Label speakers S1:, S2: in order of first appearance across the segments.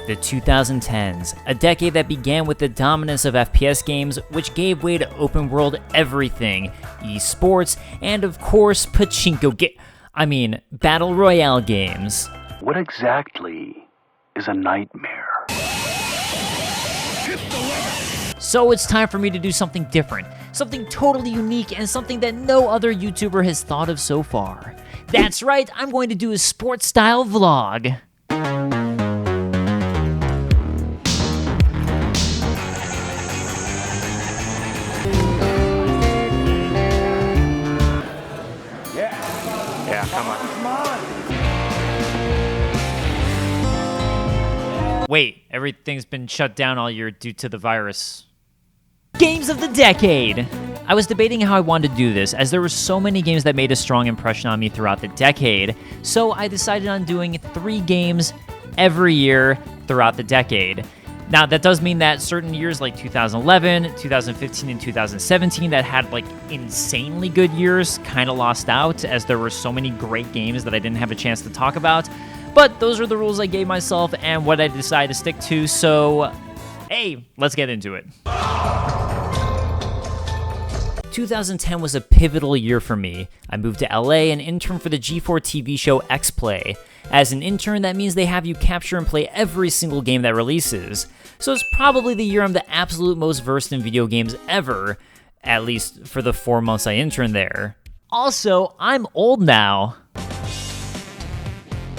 S1: The 2010s, a decade that began with the dominance of FPS games, which gave way to open-world everything, esports, and of course, Battle Royale games.
S2: What exactly is a nightmare?
S1: So it's time for me to do something different, something totally unique, and something that no other YouTuber has thought of so far. That's right, I'm going to do a sports-style vlog.
S2: Yeah, come on.
S1: Wait, everything's been shut down all year due to the virus. Games of the decade! I was debating how I wanted to do this, as there were so many games that made a strong impression on me throughout the decade, so I decided on doing 3 games every year throughout the decade. Now, that does mean that certain years like 2011, 2015, and 2017 that had insanely good years kind of lost out, as there were so many great games that I didn't have a chance to talk about. But those are the rules I gave myself and what I decided to stick to, so hey, let's get into it. 2010 was a pivotal year for me. I moved to LA and interned for the G4 TV show X-Play. As an intern, that means they have you capture and play every single game that releases. So it's probably the year I'm the absolute most versed in video games ever, at least for the 4 months I interned there. Also, I'm old now.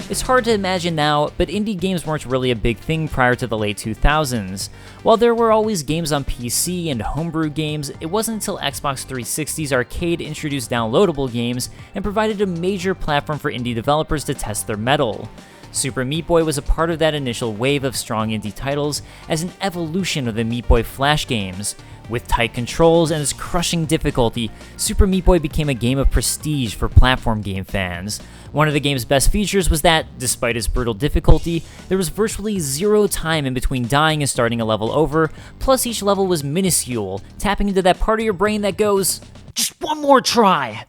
S1: It's hard to imagine now, but indie games weren't really a big thing prior to the late 2000s. While there were always games on PC and homebrew games, it wasn't until Xbox 360's arcade introduced downloadable games and provided a major platform for indie developers to test their mettle. Super Meat Boy was a part of that initial wave of strong indie titles as an evolution of the Meat Boy Flash games. With tight controls and its crushing difficulty, Super Meat Boy became a game of prestige for platform game fans. One of the game's best features was that, despite its brutal difficulty, there was virtually zero time in between dying and starting a level over, plus each level was minuscule, tapping into that part of your brain that goes, "Just one more try!"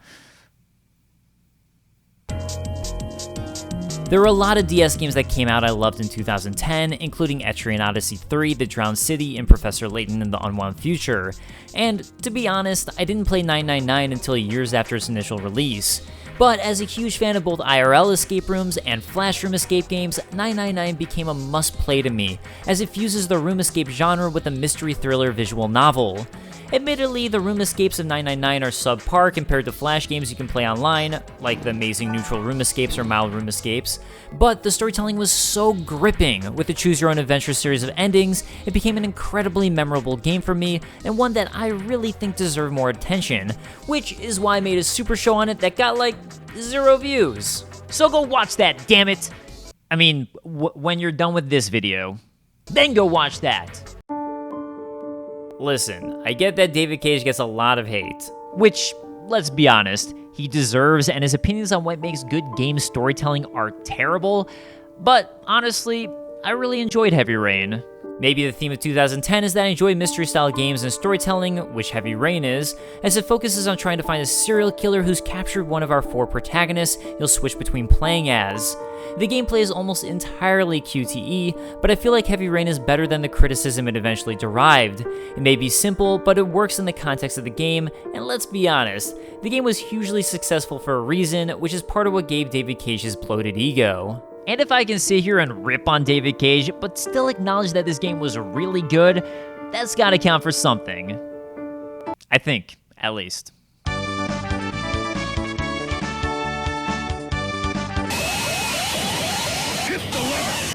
S1: There were a lot of DS games that came out I loved in 2010, including Etrian Odyssey 3, The Drowned City, and Professor Layton and the Unwound Future. And, to be honest, I didn't play 999 until years after its initial release. But as a huge fan of both IRL escape rooms and flash room escape games, 999 became a must-play to me, as it fuses the room escape genre with a mystery thriller visual novel. Admittedly, the room escapes of 999 are subpar compared to flash games you can play online, like the amazing neutral room escapes or mild room escapes, but the storytelling was so gripping. With the choose your own adventure series of endings, it became an incredibly memorable game for me, and one that I really think deserved more attention, which is why I made a super show on it that got 0 views. So go watch that, damn it! I mean, when you're done with this video, then go watch that. Listen, I get that David Cage gets a lot of hate, which, let's be honest, he deserves, and his opinions on what makes good game storytelling are terrible, but honestly, I really enjoyed Heavy Rain. Maybe the theme of 2010 is that I enjoy mystery-style games and storytelling, which Heavy Rain is, as it focuses on trying to find a serial killer who's captured one of our 4 protagonists you'll switch between playing as. The gameplay is almost entirely QTE, but I feel like Heavy Rain is better than the criticism it eventually derived. It may be simple, but it works in the context of the game, and let's be honest, the game was hugely successful for a reason, which is part of what gave David Cage his bloated ego. And if I can sit here and rip on David Cage, but still acknowledge that this game was really good, that's gotta count for something. I think, at least.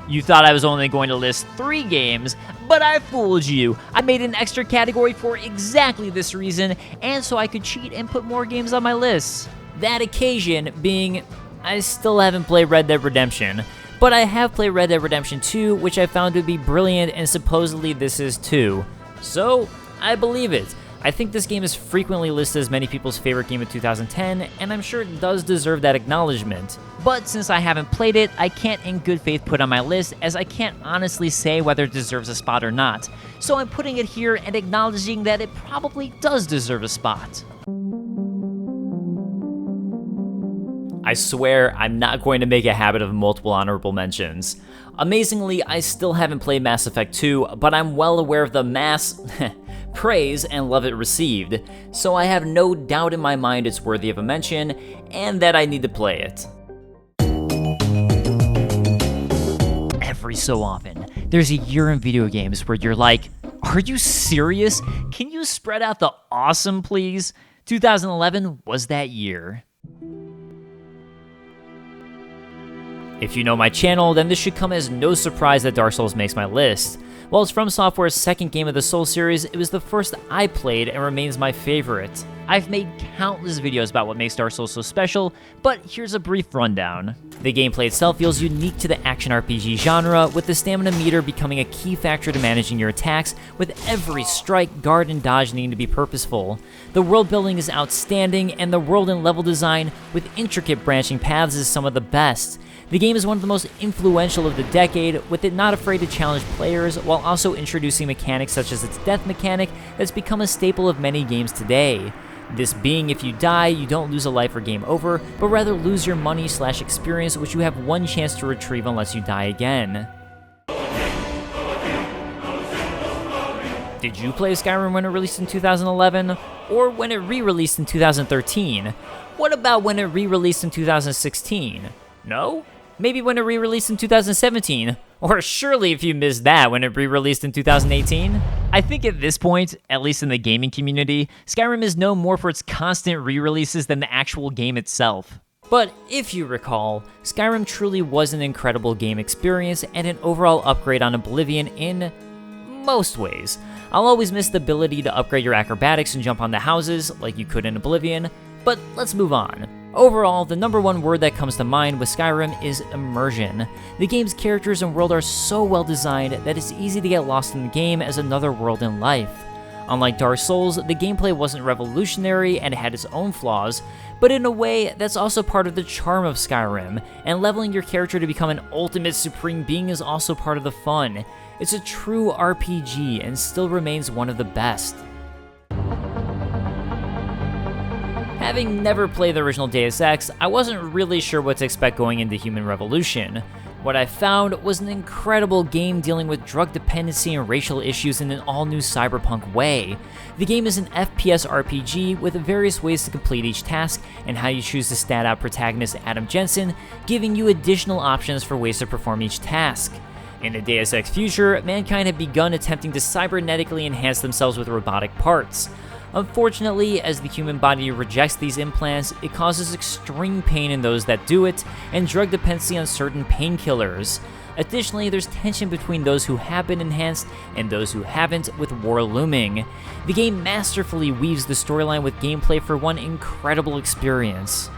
S1: You thought I was only going to list 3 games, but I fooled you. I made an extra category for exactly this reason, and so I could cheat and put more games on my list. That occasion being, I still haven't played Red Dead Redemption, but I have played Red Dead Redemption 2, which I found to be brilliant, and supposedly this is too. So, I believe it. I think this game is frequently listed as many people's favorite game of 2010, and I'm sure it does deserve that acknowledgement. But since I haven't played it, I can't in good faith put on my list, as I can't honestly say whether it deserves a spot or not. So I'm putting it here and acknowledging that it probably does deserve a spot. I swear I'm not going to make a habit of multiple honorable mentions. Amazingly, I still haven't played Mass Effect 2, but I'm well aware of the mass praise and love it received, so I have no doubt in my mind it's worthy of a mention, and that I need to play it. Every so often, there's a year in video games where you're like, are you serious? Can you spread out the awesome, please? 2011 was that year. If you know my channel, then this should come as no surprise that Dark Souls makes my list. While it's From Software's second game of the Souls series, it was the first I played and remains my favorite. I've made countless videos about what makes Dark Souls so special, but here's a brief rundown. The gameplay itself feels unique to the action RPG genre, with the stamina meter becoming a key factor to managing your attacks, with every strike, guard, and dodge needing to be purposeful. The world building is outstanding, and the world and level design, with intricate branching paths, is some of the best. The game is one of the most influential of the decade, with it not afraid to challenge players while also introducing mechanics such as its death mechanic that's become a staple of many games today. This being, if you die, you don't lose a life or game over, but rather lose your money/experience, which you have one chance to retrieve unless you die again. Did you play Skyrim when it released in 2011? Or when it re-released in 2013? What about when it re-released in 2016? No? Maybe when it re-released in 2017? Or surely if you missed that, when it re-released in 2018? I think at this point, at least in the gaming community, Skyrim is known more for its constant re-releases than the actual game itself. But if you recall, Skyrim truly was an incredible game experience and an overall upgrade on Oblivion in most ways. I'll always miss the ability to upgrade your acrobatics and jump onto houses like you could in Oblivion, but let's move on. Overall, the number one word that comes to mind with Skyrim is immersion. The game's characters and world are so well designed that it's easy to get lost in the game as another world in life. Unlike Dark Souls, the gameplay wasn't revolutionary and it had its own flaws, but in a way, that's also part of the charm of Skyrim, and leveling your character to become an ultimate supreme being is also part of the fun. It's a true RPG and still remains one of the best. Having never played the original Deus Ex, I wasn't really sure what to expect going into Human Revolution. What I found was an incredible game dealing with drug dependency and racial issues in an all-new cyberpunk way. The game is an FPS RPG with various ways to complete each task, and how you choose to stat out protagonist Adam Jensen, giving you additional options for ways to perform each task. In the Deus Ex future, mankind had begun attempting to cybernetically enhance themselves with robotic parts. Unfortunately, as the human body rejects these implants, it causes extreme pain in those that do it, and drug dependency on certain painkillers. Additionally, there's tension between those who have been enhanced and those who haven't, with war looming. The game masterfully weaves the storyline with gameplay for one incredible experience.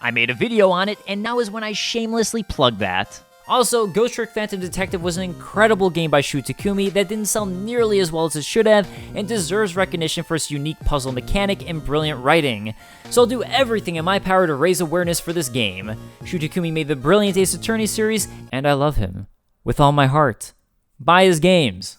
S1: I made a video on it, and now is when I shamelessly plug that. Also, Ghost Trick Phantom Detective was an incredible game by Shu Takumi that didn't sell nearly as well as it should have, and deserves recognition for its unique puzzle mechanic and brilliant writing. So I'll do everything in my power to raise awareness for this game. Shu Takumi made the brilliant Ace Attorney series, and I love him. With all my heart. Buy his games.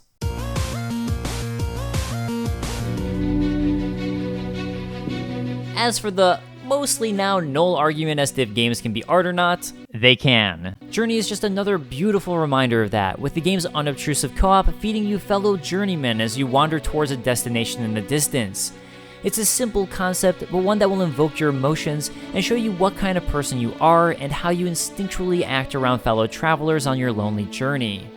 S1: As for the mostly now null argument as to if games can be art or not, they can. Journey is just another beautiful reminder of that, with the game's unobtrusive co-op feeding you fellow journeymen as you wander towards a destination in the distance. It's a simple concept, but one that will invoke your emotions and show you what kind of person you are and how you instinctually act around fellow travelers on your lonely journey.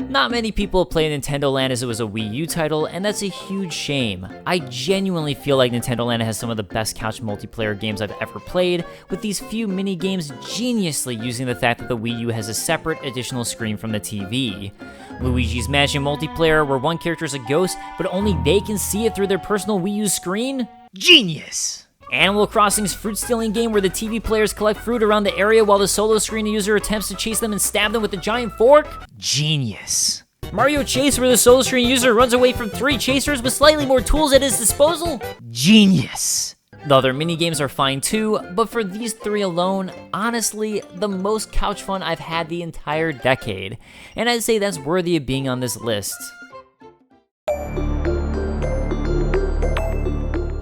S1: Not many people play Nintendo Land as it was a Wii U title, and that's a huge shame. I genuinely feel like Nintendo Land has some of the best couch multiplayer games I've ever played, with these few mini-games geniusly using the fact that the Wii U has a separate additional screen from the TV. Luigi's Mansion multiplayer, where one character is a ghost, but only they can see it through their personal Wii U screen? Genius! Animal Crossing's fruit-stealing game where the TV players collect fruit around the area while the solo screen user attempts to chase them and stab them with a giant fork? Genius. Mario Chase where the solo screen user runs away from 3 chasers with slightly more tools at his disposal? Genius. The other minigames are fine too, but for these 3 alone, honestly, the most couch fun I've had the entire decade, and I'd say that's worthy of being on this list.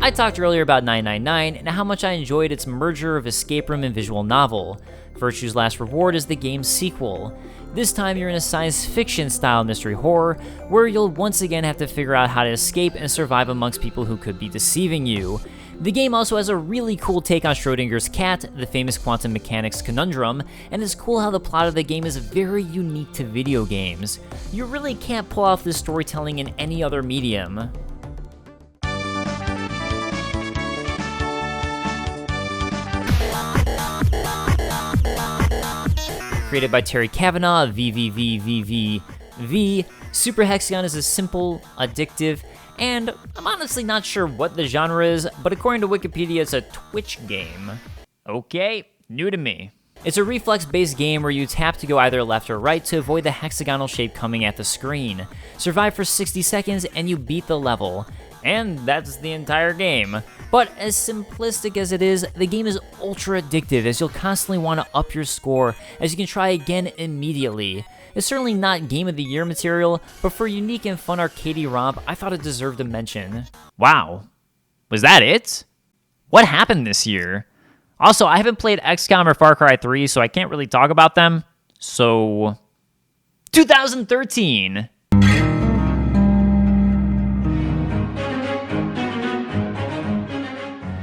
S1: I talked earlier about 999 and how much I enjoyed its merger of escape room and visual novel. Virtue's Last Reward is the game's sequel. This time you're in a science fiction style mystery horror, where you'll once again have to figure out how to escape and survive amongst people who could be deceiving you. The game also has a really cool take on Schrodinger's cat, the famous quantum mechanics conundrum, and it's cool how the plot of the game is very unique to video games. You really can't pull off this storytelling in any other medium. Created by Terry Kavanagh, VVVVVV, Super Hexagon is a simple, addictive, and I'm honestly not sure what the genre is, but according to Wikipedia, it's a Twitch game. Okay, new to me. It's a reflex-based game where you tap to go either left or right to avoid the hexagonal shape coming at the screen. Survive for 60 seconds and you beat the level. And that's the entire game. But as simplistic as it is, the game is ultra addictive as you'll constantly want to up your score as you can try again immediately. It's certainly not Game of the Year material, but for a unique and fun arcadey romp, I thought it deserved a mention. Wow. Was that it? What happened this year? Also, I haven't played XCOM or Far Cry 3, so I can't really talk about them. So, 2013.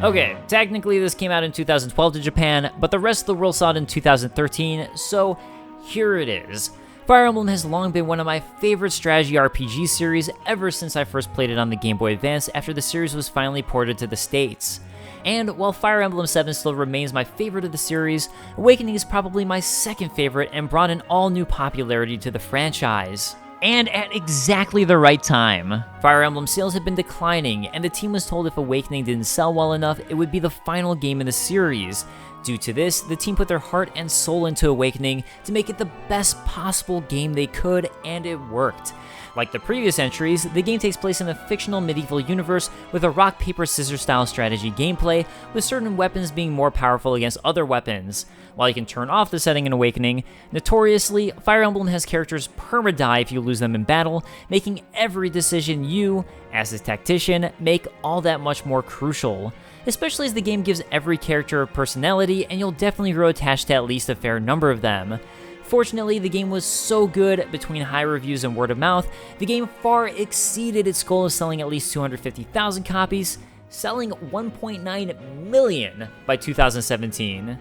S1: Okay, technically this came out in 2012 to Japan, but the rest of the world saw it in 2013, so here it is. Fire Emblem has long been one of my favorite strategy RPG series ever since I first played it on the Game Boy Advance after the series was finally ported to the States. And while Fire Emblem 7 still remains my favorite of the series, Awakening is probably my second favorite and brought an all-new popularity to the franchise. And at exactly the right time. Fire Emblem sales had been declining, and the team was told if Awakening didn't sell well enough, it would be the final game in the series. Due to this, the team put their heart and soul into Awakening to make it the best possible game they could, and it worked. Like the previous entries, the game takes place in a fictional medieval universe with a rock, paper, scissors style strategy gameplay, with certain weapons being more powerful against other weapons. While you can turn off the setting in Awakening, notoriously, Fire Emblem has characters perma-die if you lose them in battle, making every decision you, as a tactician, make all that much more crucial. Especially as the game gives every character a personality, and you'll definitely grow attached to at least a fair number of them. Fortunately, the game was so good, between high reviews and word of mouth, the game far exceeded its goal of selling at least 250,000 copies, selling 1.9 million by 2017.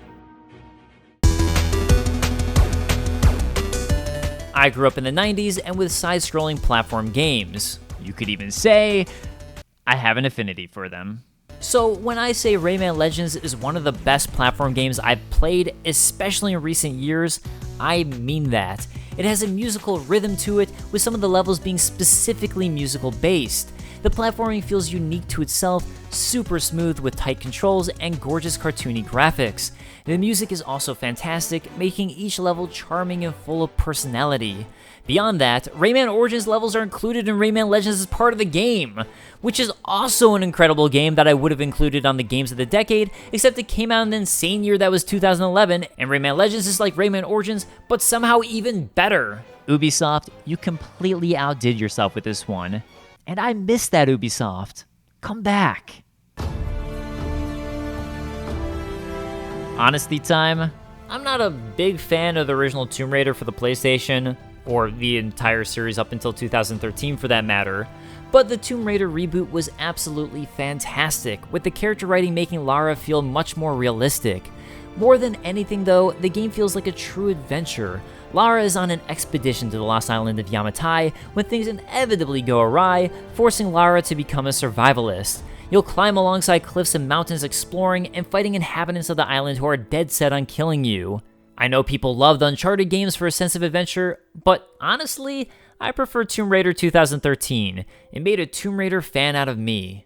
S1: I grew up in the 90s and with side-scrolling platform games. You could even say, I have an affinity for them. So when I say Rayman Legends is one of the best platform games I've played, especially in recent years, I mean that. It has a musical rhythm to it, with some of the levels being specifically musical based. The platforming feels unique to itself, super smooth with tight controls and gorgeous cartoony graphics. The music is also fantastic, making each level charming and full of personality. Beyond that, Rayman Origins levels are included in Rayman Legends as part of the game, which is also an incredible game that I would have included on the games of the decade, except it came out in an insane year that was 2011, and Rayman Legends is like Rayman Origins, but somehow even better. Ubisoft, you completely outdid yourself with this one. And I miss that, Ubisoft. Come back. Honesty time. I'm not a big fan of the original Tomb Raider for the PlayStation, or the entire series up until 2013 for that matter, but the Tomb Raider reboot was absolutely fantastic, with the character writing making Lara feel much more realistic. More than anything though, the game feels like a true adventure. Lara is on an expedition to the lost island of Yamatai when things inevitably go awry, forcing Lara to become a survivalist. You'll climb alongside cliffs and mountains exploring and fighting inhabitants of the island who are dead set on killing you. I know people loved Uncharted games for a sense of adventure, but honestly, I prefer Tomb Raider 2013. It made a Tomb Raider fan out of me.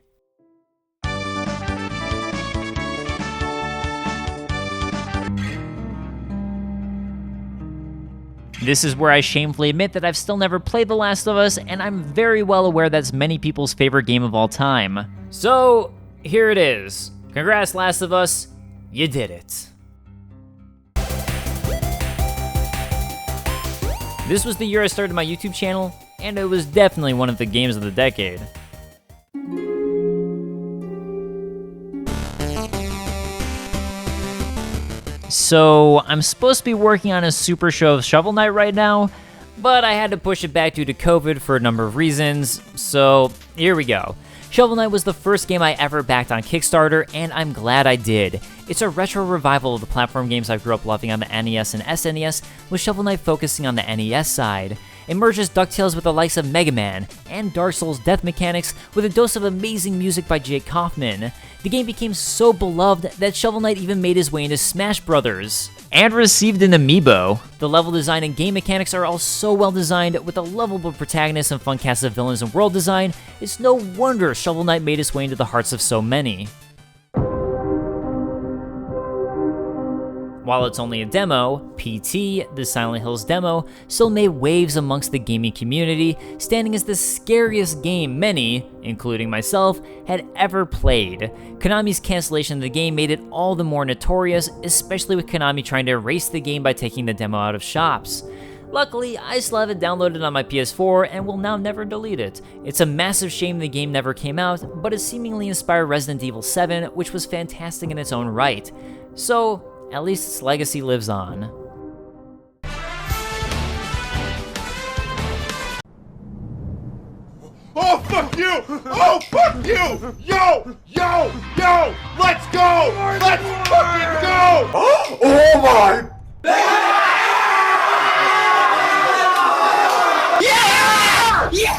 S1: This is where I shamefully admit that I've still never played The Last of Us, and I'm very well aware that's many people's favorite game of all time. So, here it is. Congrats, Last of Us. You did it. This was the year I started my YouTube channel, and it was definitely one of the games of the decade. So I'm supposed to be working on a super show of Shovel Knight right now, but I had to push it back due to COVID for a number of reasons, so here we go. Shovel Knight was the first game I ever backed on Kickstarter, and I'm glad I did. It's a retro revival of the platform games I grew up loving on the NES and SNES, with Shovel Knight focusing on the NES side. It merges DuckTales with the likes of Mega Man, and Dark Souls death mechanics with a dose of amazing music by Jake Kaufman. The game became so beloved that Shovel Knight even made his way into Smash Bros. And received an amiibo. The level design and game mechanics are all so well designed, with a lovable protagonist and fun cast of villains and world design. It's no wonder Shovel Knight made its way into the hearts of so many. While it's only a demo, PT, the Silent Hills demo, still made waves amongst the gaming community, standing as the scariest game many, including myself, had ever played. Konami's cancellation of the game made it all the more notorious, especially with Konami trying to erase the game by taking the demo out of shops. Luckily, I still have it downloaded on my PS4 and will now never delete it. It's a massive shame the game never came out, but it seemingly inspired Resident Evil 7, which was fantastic in its own right. So, at least its legacy lives on.
S3: Oh, fuck you! Oh, fuck you! Yo! Yo! Yo! Let's go! Let's fucking go! Oh my! Yeah! Yeah!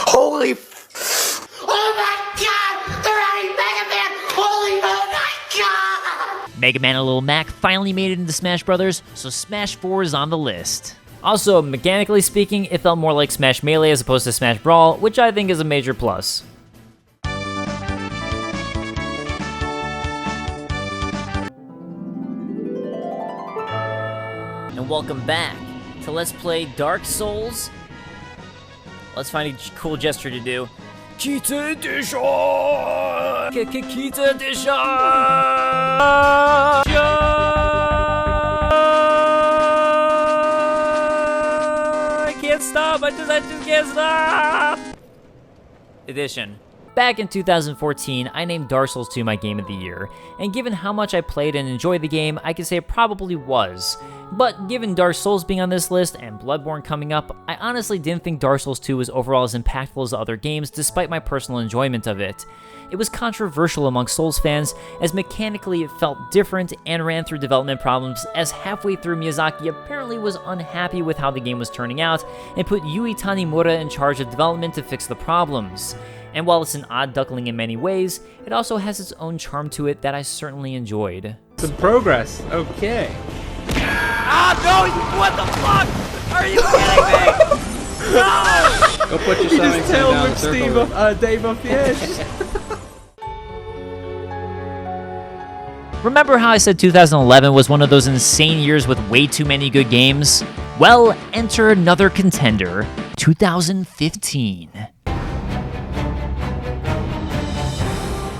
S3: Holy oh my god! They're adding Mega Man! Holy oh my god!
S1: Mega Man and Little Mac finally made it into Smash Bros., so Smash 4 is on the list. Also, mechanically speaking, it felt more like Smash Melee as opposed to Smash Brawl, which I think is a major plus. And welcome back to Let's Play Dark Souls. Let's find a cool gesture to do. Kita Edition! Kita Edition! I can't stop, I just can't stop! Edition. Back in 2014, I named Dark Souls 2 my game of the year, and given how much I played and enjoyed the game, I can say it probably was. But given Dark Souls being on this list and Bloodborne coming up, I honestly didn't think Dark Souls 2 was overall as impactful as the other games despite my personal enjoyment of it. It was controversial among Souls fans, as mechanically it felt different and ran through development problems, as halfway through Miyazaki apparently was unhappy with how the game was turning out and put Yui Tanimura in charge of development to fix the problems. And while it's an odd duckling in many ways, it also has its own charm to it that I certainly enjoyed.
S4: Some progress, okay.
S1: Ah, no! What the fuck? Are you kidding me? No!
S4: Go put your You stomach just tailed down, whip circle Steve it. Dave off the edge.
S1: Remember how I said 2011 was one of those insane years with way too many good games? Well, enter another contender, 2015.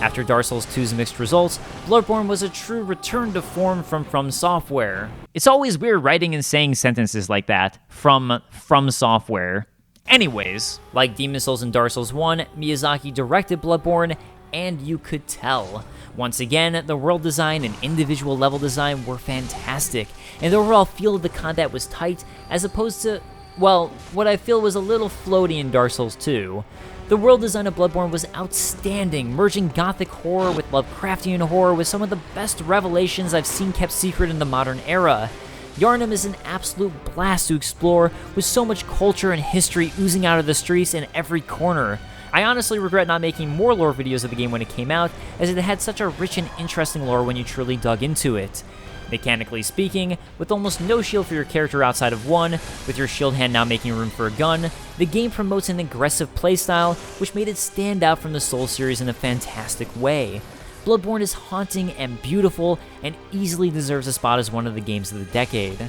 S1: After Dark Souls 2's mixed results, Bloodborne was a true return to form from Software. It's always weird writing and saying sentences like that, from Software. Anyways, like Demon Souls and Dark Souls 1, Miyazaki directed Bloodborne, and you could tell. Once again, the world design and individual level design were fantastic, and the overall feel of the combat was tight, as opposed to, well, what I feel was a little floaty in Dark Souls 2. The world design of Bloodborne was outstanding, merging gothic horror with Lovecraftian horror with some of the best revelations I've seen kept secret in the modern era. Yharnam is an absolute blast to explore, with so much culture and history oozing out of the streets in every corner. I honestly regret not making more lore videos of the game when it came out, as it had such a rich and interesting lore when you truly dug into it. Mechanically speaking, with almost no shield for your character outside of one, with your shield hand now making room for a gun, the game promotes an aggressive playstyle, which made it stand out from the Souls series in a fantastic way. Bloodborne is haunting and beautiful, and easily deserves a spot as one of the games of the decade.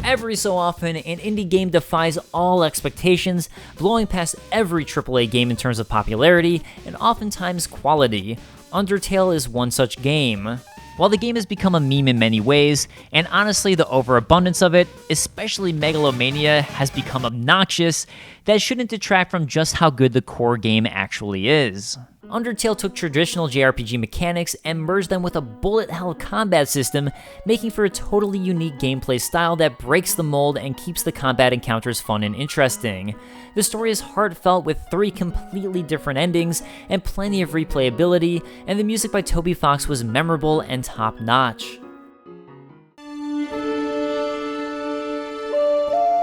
S1: Every so often, an indie game defies all expectations, blowing past every AAA game in terms of popularity and oftentimes quality. Undertale is one such game. While the game has become a meme in many ways, and honestly the overabundance of it, especially megalomania, has become obnoxious, that shouldn't detract from just how good the core game actually is. Undertale took traditional JRPG mechanics and merged them with a bullet hell combat system, making for a totally unique gameplay style that breaks the mold and keeps the combat encounters fun and interesting. The story is heartfelt with 3 completely different endings and plenty of replayability, and the music by Toby Fox was memorable and top-notch.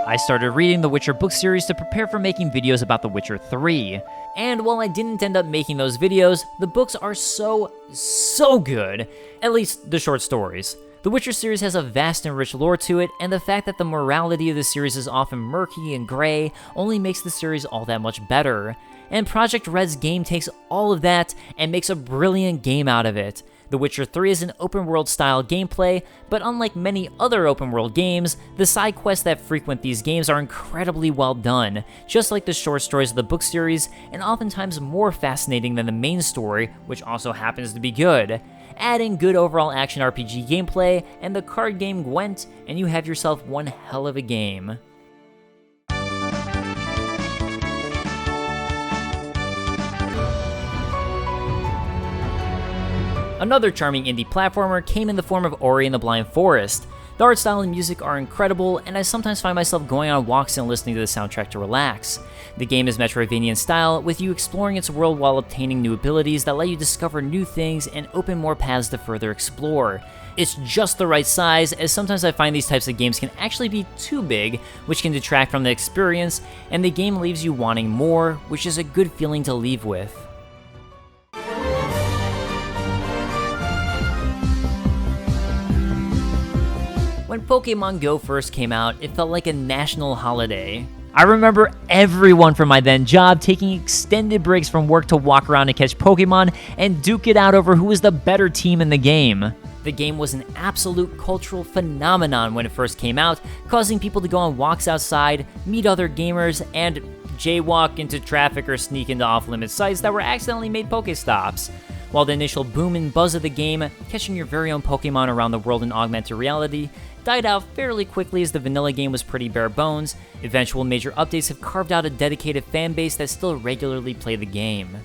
S1: I started reading the Witcher book series to prepare for making videos about The Witcher 3. And while I didn't end up making those videos, the books are so good. At least the short stories. The Witcher series has a vast and rich lore to it, and the fact that the morality of the series is often murky and gray only makes the series all that much better. And Project Red's game takes all of that and makes a brilliant game out of it. The Witcher 3 is an open-world style gameplay, but unlike many other open-world games, the side quests that frequent these games are incredibly well done, just like the short stories of the book series, and oftentimes more fascinating than the main story, which also happens to be good. Add in good overall action RPG gameplay, and the card game Gwent, and you have yourself one hell of a game. Another charming indie platformer came in the form of Ori and the Blind Forest. The art style and music are incredible, and I sometimes find myself going on walks and listening to the soundtrack to relax. The game is Metroidvania style, with you exploring its world while obtaining new abilities that let you discover new things and open more paths to further explore. It's just the right size, as sometimes I find these types of games can actually be too big, which can detract from the experience, and the game leaves you wanting more, which is a good feeling to leave with. When Pokemon Go first came out, it felt like a national holiday. I remember everyone from my then job taking extended breaks from work to walk around and catch Pokemon and duke it out over who was the better team in the game. The game was an absolute cultural phenomenon when it first came out, causing people to go on walks outside, meet other gamers, and jaywalk into traffic or sneak into off-limit sites that were accidentally made Pokestops. While the initial boom and buzz of the game, catching your very own Pokemon around the world in augmented reality, died out fairly quickly as the vanilla game was pretty bare bones, eventual major updates have carved out a dedicated fan base that still regularly play the game.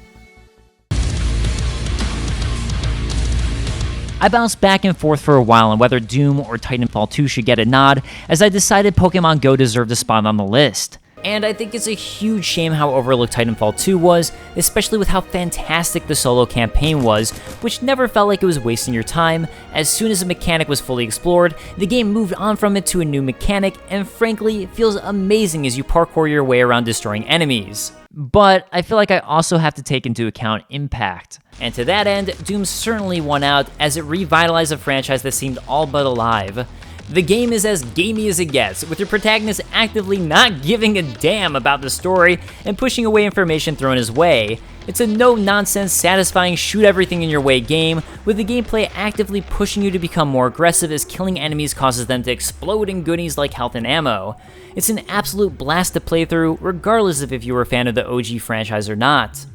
S1: I bounced back and forth for a while on whether Doom or Titanfall 2 should get a nod, as I decided Pokemon Go deserved a spot on the list. And I think it's a huge shame how overlooked Titanfall 2 was, especially with how fantastic the solo campaign was, which never felt like it was wasting your time. As soon as a mechanic was fully explored, the game moved on from it to a new mechanic, and frankly, it feels amazing as you parkour your way around destroying enemies. But I feel like I also have to take into account impact. And to that end, Doom certainly won out, as it revitalized a franchise that seemed all but alive. The game is as gamey as it gets, with your protagonist actively not giving a damn about the story and pushing away information thrown his way. It's a no-nonsense, satisfying shoot-everything-in-your-way game, with the gameplay actively pushing you to become more aggressive as killing enemies causes them to explode in goodies like health and ammo. It's an absolute blast to play through, regardless of if you were a fan of the OG franchise or not.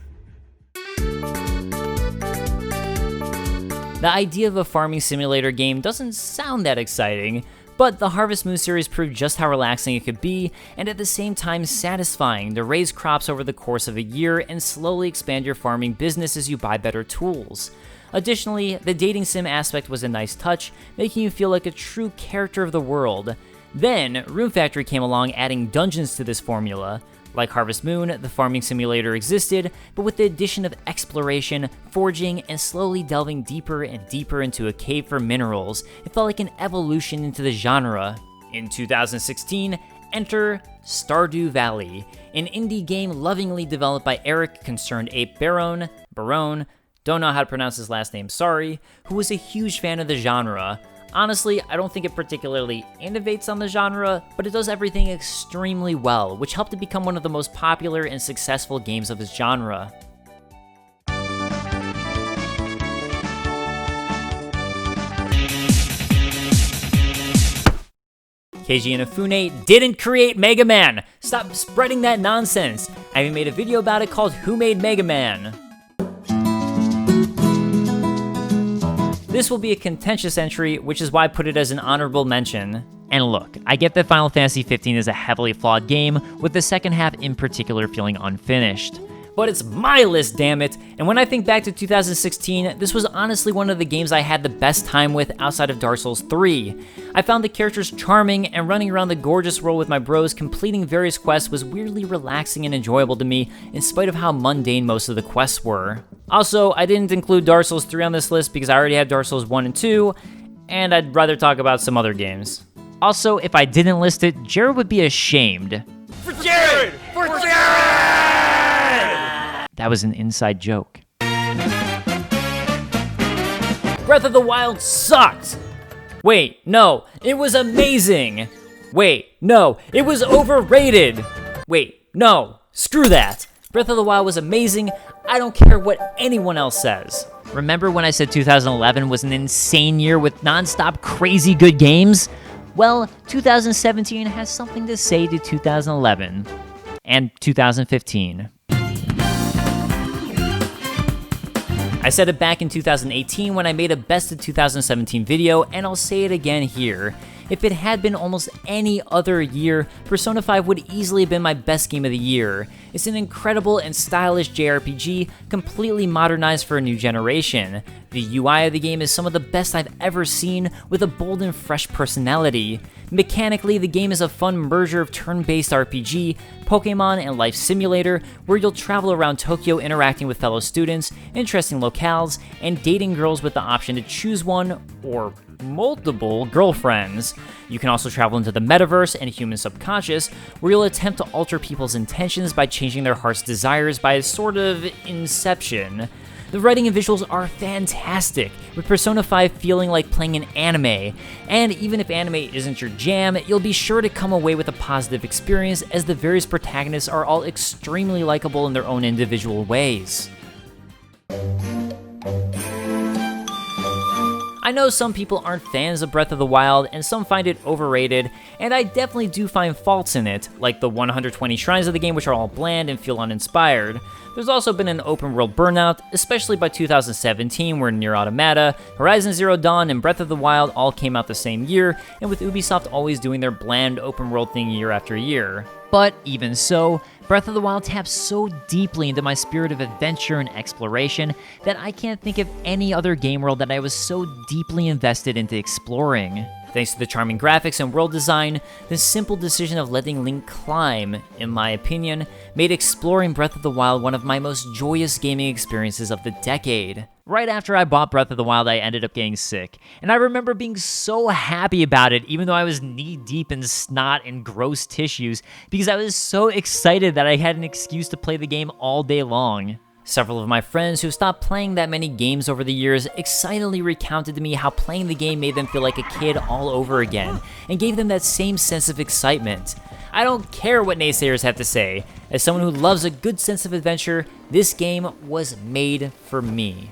S1: The idea of a farming simulator game doesn't sound that exciting, but the Harvest Moon series proved just how relaxing it could be, and at the same time satisfying to raise crops over the course of a year and slowly expand your farming business as you buy better tools. Additionally, the dating sim aspect was a nice touch, making you feel like a true character of the world. Then, Rune Factory came along, adding dungeons to this formula. Like Harvest Moon, the farming simulator existed, but with the addition of exploration, foraging, and slowly delving deeper and deeper into a cave for minerals, it felt like an evolution into the genre. In 2016, enter Stardew Valley, an indie game lovingly developed by Eric Concerned Ape Barone, don't know how to pronounce his last name, sorry, who was a huge fan of the genre. Honestly, I don't think it particularly innovates on the genre, but it does everything extremely well, which helped it become one of the most popular and successful games of its genre. Keiji Inafune didn't create Mega Man! Stop spreading that nonsense! I even made a video about it called Who Made Mega Man? This will be a contentious entry, which is why I put it as an honorable mention. And look, I get that Final Fantasy XV is a heavily flawed game, with the second half in particular feeling unfinished. But it's my list, damn it! And when I think back to 2016, this was honestly one of the games I had the best time with outside of Dark Souls 3. I found the characters charming, and running around the gorgeous world with my bros completing various quests was weirdly relaxing and enjoyable to me, in spite of how mundane most of the quests were. Also, I didn't include Dark Souls 3 on this list because I already have Dark Souls 1 and 2, and I'd rather talk about some other games. Also, if I didn't list it, Jared would be ashamed.
S3: For Jared! For Jared!
S1: That was an inside joke. Breath of the Wild sucked! Wait, no, it was amazing! Wait, no, it was overrated! Wait, no, screw that! Breath of the Wild was amazing, I don't care what anyone else says. Remember when I said 2011 was an insane year with non-stop crazy good games? Well, 2017 has something to say to 2011 and 2015. I said it back in 2018 when I made a best of 2017 video, and I'll say it again here. If it had been almost any other year, Persona 5 would easily have been my best game of the year. It's an incredible and stylish JRPG, completely modernized for a new generation. The UI of the game is some of the best I've ever seen, with a bold and fresh personality. Mechanically, the game is a fun merger of turn-based RPG, Pokemon, and life simulator, where you'll travel around Tokyo interacting with fellow students, interesting locales, and dating girls with the option to choose one, or multiple, girlfriends. You can also travel into the metaverse and human subconscious, where you'll attempt to alter people's intentions by changing their heart's desires by a sort of inception. The writing and visuals are fantastic, with Persona 5 feeling like playing an anime. And even if anime isn't your jam, you'll be sure to come away with a positive experience, as the various protagonists are all extremely likable in their own individual ways. I know some people aren't fans of Breath of the Wild, and some find it overrated, and I definitely do find faults in it, like the 120 shrines of the game which are all bland and feel uninspired. There's also been an open world burnout, especially by 2017, where Nier Automata, Horizon Zero Dawn, and Breath of the Wild all came out the same year, and with Ubisoft always doing their bland open world thing year after year. But even so, Breath of the Wild taps so deeply into my spirit of adventure and exploration that I can't think of any other game world that I was so deeply invested into exploring. Thanks to the charming graphics and world design, the simple decision of letting Link climb, in my opinion, made exploring Breath of the Wild one of my most joyous gaming experiences of the decade. Right after I bought Breath of the Wild, I ended up getting sick, and I remember being so happy about it even though I was knee-deep in snot and gross tissues, because I was so excited that I had an excuse to play the game all day long. Several of my friends who stopped playing that many games over the years excitedly recounted to me how playing the game made them feel like a kid all over again, and gave them that same sense of excitement. I don't care what naysayers have to say. As someone who loves a good sense of adventure, this game was made for me.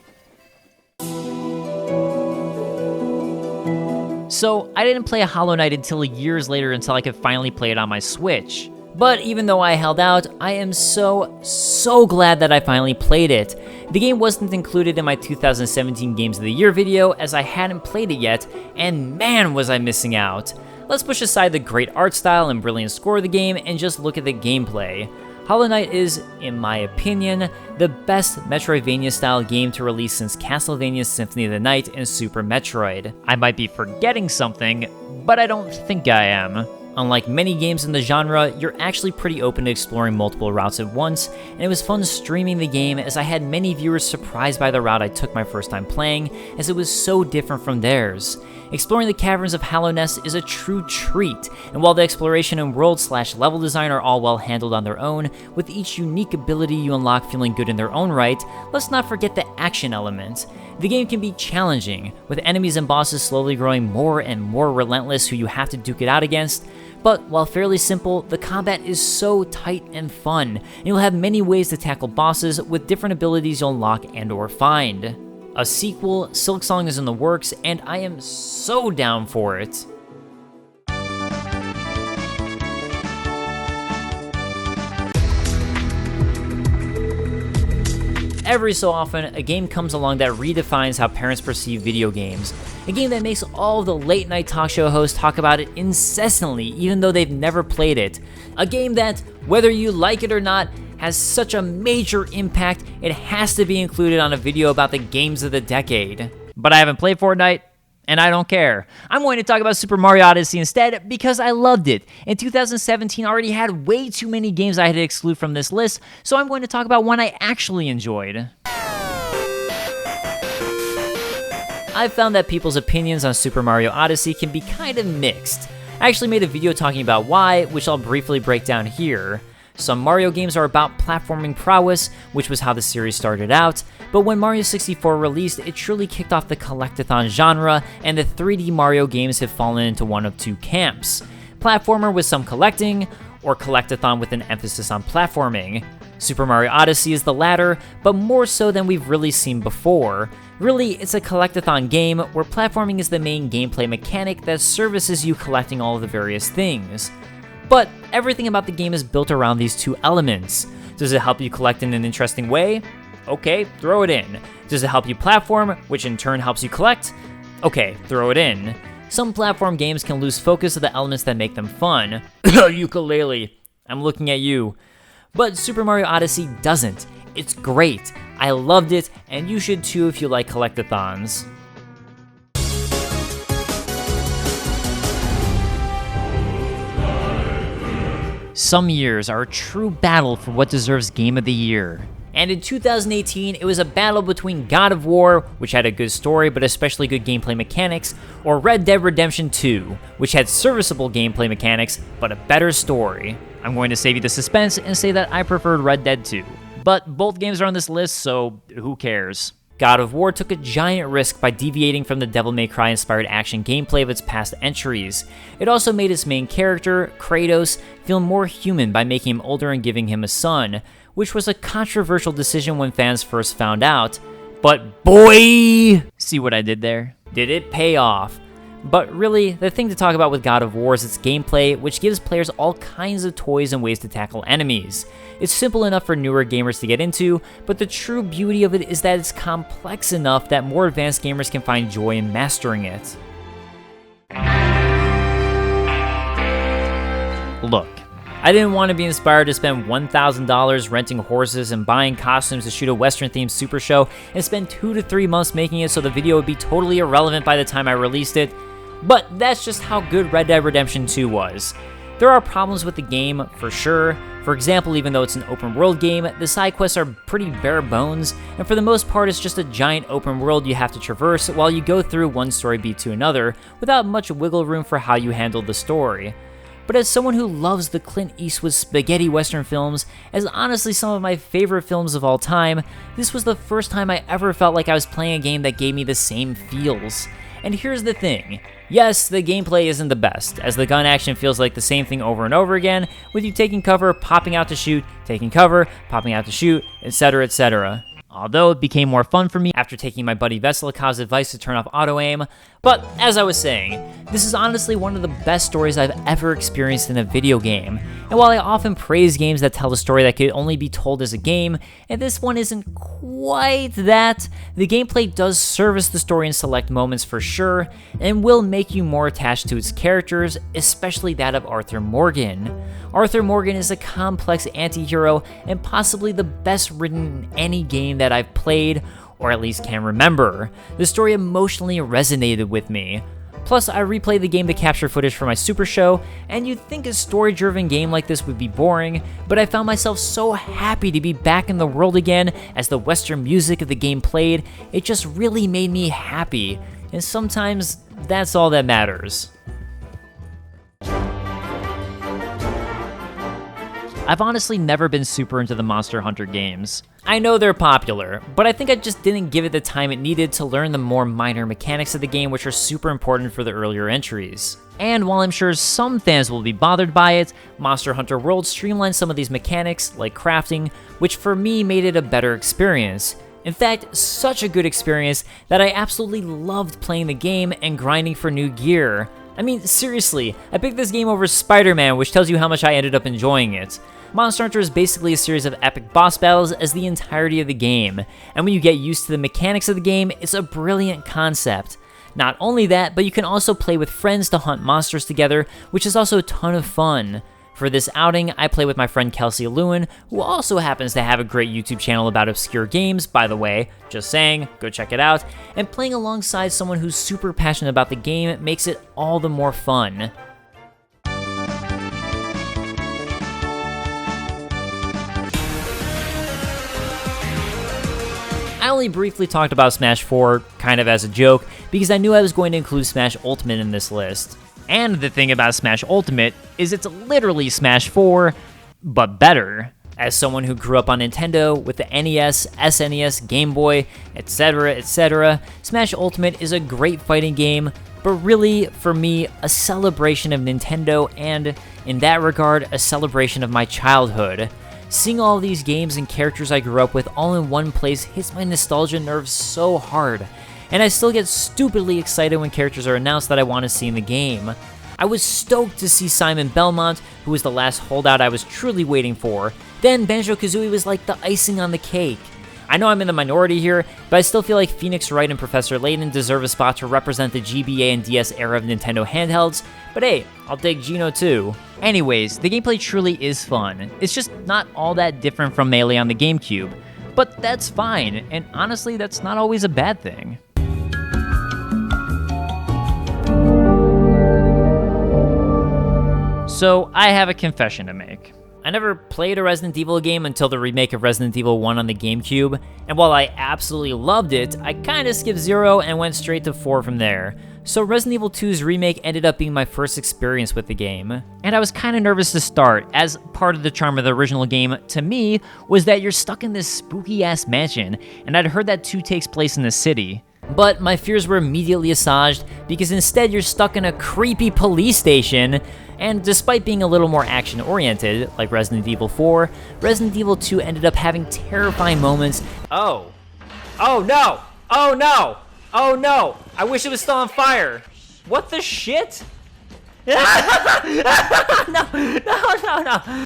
S1: So, I didn't play Hollow Knight until years later until I could finally play it on my Switch. But even though I held out, I am so glad that I finally played it. The game wasn't included in my 2017 Games of the Year video as I hadn't played it yet, and man was I missing out. Let's push aside the great art style and brilliant score of the game and just look at the gameplay. Hollow Knight is, in my opinion, the best Metroidvania-style game to release since Castlevania Symphony of the Night and Super Metroid. I might be forgetting something, but I don't think I am. Unlike many games in the genre, you're actually pretty open to exploring multiple routes at once, and it was fun streaming the game as I had many viewers surprised by the route I took my first time playing, as it was so different from theirs. Exploring the caverns of Hallownest is a true treat, and while the exploration and world/level design are all well handled on their own, with each unique ability you unlock feeling good in their own right, let's not forget the action element. The game can be challenging, with enemies and bosses slowly growing more and more relentless who you have to duke it out against, but while fairly simple, the combat is so tight and fun, and you'll have many ways to tackle bosses with different abilities you'll unlock and or find. A sequel, Silksong, is in the works, and I am so down for it. Every so often, a game comes along that redefines how parents perceive video games. A game that makes all the late night talk show hosts talk about it incessantly, even though they've never played it. A game that, whether you like it or not, has such a major impact, it has to be included on a video about the games of the decade. But I haven't played Fortnite, and I don't care. I'm going to talk about Super Mario Odyssey instead because I loved it. And 2017 already had way too many games I had to exclude from this list, so I'm going to talk about one I actually enjoyed. I've found that people's opinions on Super Mario Odyssey can be kind of mixed. I actually made a video talking about why, which I'll briefly break down here. Some Mario games are about platforming prowess, which was how the series started out, but when Mario 64 released, it truly kicked off the collectathon genre, and the 3D Mario games have fallen into one of two camps: platformer with some collecting, or collectathon with an emphasis on platforming. Super Mario Odyssey is the latter, but more so than we've really seen before. Really, it's a collectathon game where platforming is the main gameplay mechanic that services you collecting all of the various things. But everything about the game is built around these two elements. Does it help you collect in an interesting way? Okay, throw it in. Does it help you platform, which in turn helps you collect? Okay, throw it in. Some platform games can lose focus of the elements that make them fun. Ukulele, I'm looking at you. But Super Mario Odyssey doesn't. It's great. I loved it, and you should too if you like collectathons. Some years are a true battle for what deserves Game of the Year. And in 2018, it was a battle between God of War, which had a good story but especially good gameplay mechanics, or Red Dead Redemption 2, which had serviceable gameplay mechanics but a better story. I'm going to save you the suspense and say that I preferred Red Dead 2. But both games are on this list, so who cares? God of War took a giant risk by deviating from the Devil May Cry inspired action gameplay of its past entries. It also made its main character, Kratos, feel more human by making him older and giving him a son, which was a controversial decision when fans first found out. But boy! See what I did there? Did it pay off? But really, the thing to talk about with God of War is its gameplay, which gives players all kinds of toys and ways to tackle enemies. It's simple enough for newer gamers to get into, but the true beauty of it is that it's complex enough that more advanced gamers can find joy in mastering it. Look, I didn't want to be inspired to spend $1,000 renting horses and buying costumes to shoot a Western-themed Super Show and spend 2 to 3 months making it so the video would be totally irrelevant by the time I released it, but that's just how good Red Dead Redemption 2 was. There are problems with the game, for sure. For example, even though it's an open world game, the side quests are pretty bare bones, and for the most part it's just a giant open world you have to traverse while you go through one story beat to another, without much wiggle room for how you handle the story. But as someone who loves the Clint Eastwood spaghetti western films, as honestly some of my favorite films of all time, this was the first time I ever felt like I was playing a game that gave me the same feels. And here's the thing. Yes, the gameplay isn't the best, as the gun action feels like the same thing over and over again, with you taking cover, popping out to shoot, taking cover, popping out to shoot, etc, etc. Although it became more fun for me after taking my buddy Veselikov's advice to turn off auto-aim. But as I was saying, this is honestly one of the best stories I've ever experienced in a video game. And while I often praise games that tell a story that could only be told as a game, and this one isn't quite that, the gameplay does service the story in select moments for sure, and will make you more attached to its characters, especially that of Arthur Morgan. Arthur Morgan is a complex anti-hero and possibly the best written in any game that I've played, or at least can remember. The story emotionally resonated with me. Plus, I replayed the game to capture footage for my Super Show, and you'd think a story-driven game like this would be boring, but I found myself so happy to be back in the world again as the Western music of the game played. It just really made me happy, and sometimes that's all that matters. I've honestly never been super into the Monster Hunter games. I know they're popular, but I think I just didn't give it the time it needed to learn the more minor mechanics of the game, which are super important for the earlier entries. And while I'm sure some fans will be bothered by it, Monster Hunter World streamlined some of these mechanics, like crafting, which for me made it a better experience. In fact, such a good experience that I absolutely loved playing the game and grinding for new gear. I mean, seriously, I picked this game over Spider-Man, which tells you how much I ended up enjoying it. Monster Hunter is basically a series of epic boss battles as the entirety of the game, and when you get used to the mechanics of the game, it's a brilliant concept. Not only that, but you can also play with friends to hunt monsters together, which is also a ton of fun. For this outing, I play with my friend Kelsey Lewin, who also happens to have a great YouTube channel about obscure games, by the way, just saying, go check it out, and playing alongside someone who's super passionate about the game makes it all the more fun. I only briefly talked about Smash 4, kind of as a joke, because I knew I was going to include Smash Ultimate in this list. And the thing about Smash Ultimate is it's literally Smash 4, but better. As someone who grew up on Nintendo with the NES, SNES, Game Boy, etc., Smash Ultimate is a great fighting game, but really, for me, a celebration of Nintendo and, in that regard, a celebration of my childhood. Seeing all these games and characters I grew up with all in one place hits my nostalgia nerves so hard, and I still get stupidly excited when characters are announced that I want to see in the game. I was stoked to see Simon Belmont, who was the last holdout I was truly waiting for. Then Banjo-Kazooie was like the icing on the cake. I know I'm in the minority here, but I still feel like Phoenix Wright and Professor Layton deserve a spot to represent the GBA and DS era of Nintendo handhelds, but hey, I'll take Geno too. Anyways, the gameplay truly is fun. It's just not all that different from Melee on the GameCube, but that's fine, and honestly, that's not always a bad thing. So, I have a confession to make. I never played a Resident Evil game until the remake of Resident Evil 1 on the GameCube, and while I absolutely loved it, I kinda skipped 0 and went straight to 4 from there. So Resident Evil 2's remake ended up being my first experience with the game, and I was kinda nervous to start, as part of the charm of the original game, to me, was that you're stuck in this spooky-ass mansion, and I'd heard that 2 takes place in the city. But my fears were immediately assuaged, because instead you're stuck in a creepy police station, and despite being a little more action-oriented, like Resident Evil 4, Resident Evil 2 ended up having terrifying moments. Oh no! Oh no! Oh no! I wish it was still on fire! What the shit? No!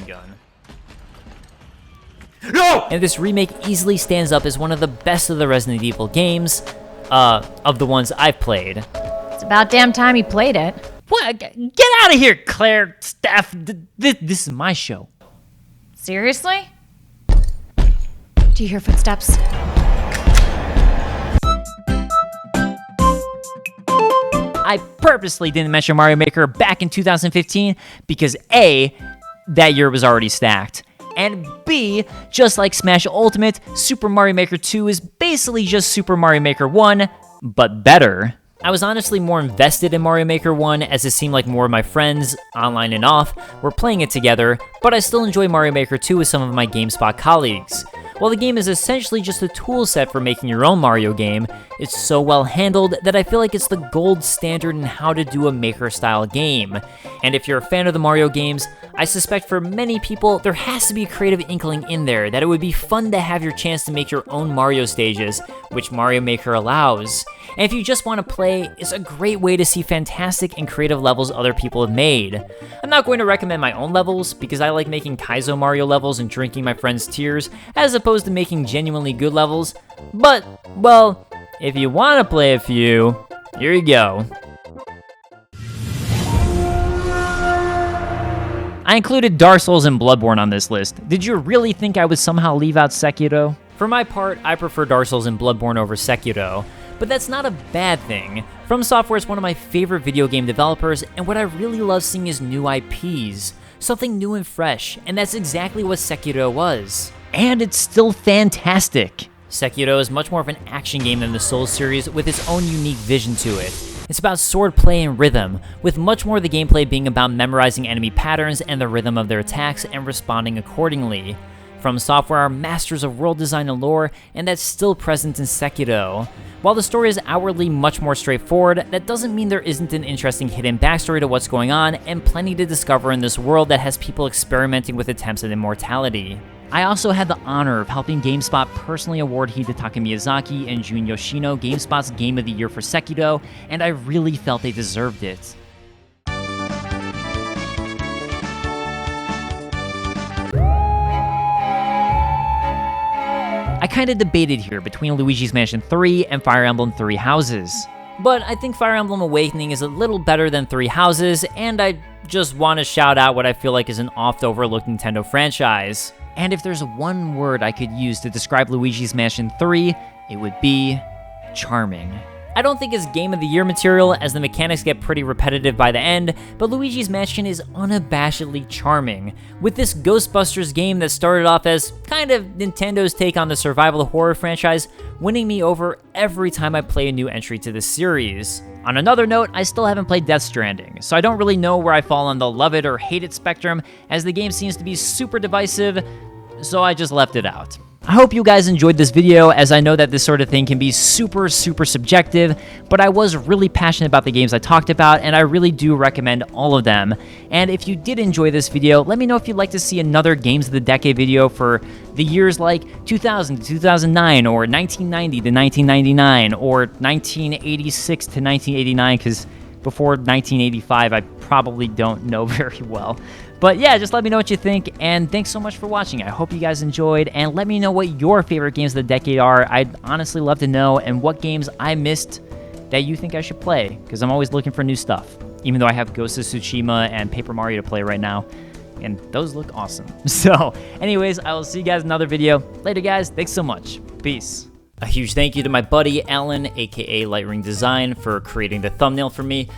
S1: Gun. No! And this remake easily stands up as one of the best of the Resident Evil games, of the ones I've played.
S5: It's about damn time you played it.
S1: What? Get out of here, Claire, Steph. This is my show.
S5: Seriously? Do you hear footsteps?
S1: I purposely didn't mention Mario Maker back in 2015 because A, that year was already stacked, and B, just like Smash Ultimate, Super Mario Maker 2 is basically just Super Mario Maker 1, but better. I was honestly more invested in Mario Maker 1 as it seemed like more of my friends, online and off, were playing it together, but I still enjoy Mario Maker 2 with some of my GameSpot colleagues. While the game is essentially just a tool set for making your own Mario game, it's so well handled that I feel like it's the gold standard in how to do a Maker-style game. And if you're a fan of the Mario games, I suspect for many people, there has to be a creative inkling in there that it would be fun to have your chance to make your own Mario stages, which Mario Maker allows. And if you just want to play, it's a great way to see fantastic and creative levels other people have made. I'm not going to recommend my own levels, because I like making Kaizo Mario levels and drinking my friends' tears, as opposed to making genuinely good levels, but, well, if you want to play a few, here you go. I included Dark Souls and Bloodborne on this list. Did you really think I would somehow leave out Sekiro? For my part, I prefer Dark Souls and Bloodborne over Sekiro, but that's not a bad thing. From Software is one of my favorite video game developers, and what I really love seeing is new IPs. Something new and fresh, and that's exactly what Sekiro was. And it's still fantastic. Sekiro is much more of an action game than the Souls series, with its own unique vision to it. It's about swordplay and rhythm, with much more of the gameplay being about memorizing enemy patterns and the rhythm of their attacks and responding accordingly. From Software are masters of world design and lore, and that's still present in Sekiro. While the story is outwardly much more straightforward, that doesn't mean there isn't an interesting hidden backstory to what's going on, and plenty to discover in this world that has people experimenting with attempts at immortality. I also had the honor of helping GameSpot personally award Hidetaka Miyazaki and Jun Yoshino GameSpot's Game of the Year for Sekiro, and I really felt they deserved it. I kinda debated here between Luigi's Mansion 3 and Fire Emblem Three Houses. But I think Fire Emblem Awakening is a little better than Three Houses, and I just want to shout out what I feel like is an oft-overlooked Nintendo franchise. And if there's one word I could use to describe Luigi's Mansion 3, it would be charming. I don't think it's Game of the Year material, as the mechanics get pretty repetitive by the end, but Luigi's Mansion is unabashedly charming. With this Ghostbusters game that started off as kind of Nintendo's take on the survival horror franchise, winning me over every time I play a new entry to the series. On another note, I still haven't played Death Stranding, so I don't really know where I fall on the love it or hate it spectrum, as the game seems to be super divisive, so I just left it out. I hope you guys enjoyed this video, as I know that this sort of thing can be super subjective, but I was really passionate about the games I talked about, and I really do recommend all of them. And if you did enjoy this video, let me know if you'd like to see another Games of the Decade video for the years like 2000 to 2009, or 1990 to 1999, or 1986 to 1989, because before 1985 I probably don't know very well. But yeah, just let me know what you think, and thanks so much for watching. I hope you guys enjoyed, and let me know what your favorite games of the decade are. I'd honestly love to know, and what games I missed that you think I should play, because I'm always looking for new stuff, even though I have Ghost of Tsushima and Paper Mario to play right now, and those look awesome. So anyways, I will see you guys in another video. Later guys, thanks so much. Peace. A huge thank you to my buddy Alan, aka Lightring Design, for creating the thumbnail for me.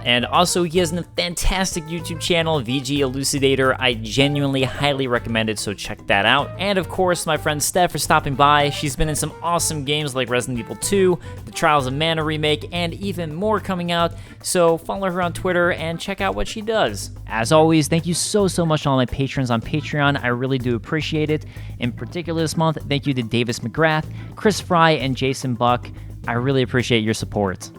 S1: And also, he has a fantastic YouTube channel, VG Elucidator. I genuinely highly recommend it, so check that out. And of course, my friend Steph for stopping by. She's been in some awesome games like Resident Evil 2, the Trials of Mana remake, and even more coming out. So follow her on Twitter and check out what she does. As always, thank you so much to all my patrons on Patreon. I really do appreciate it. In particular this month, thank you to Davis McGrath, Chris Fry, and Jason Buck. I really appreciate your support.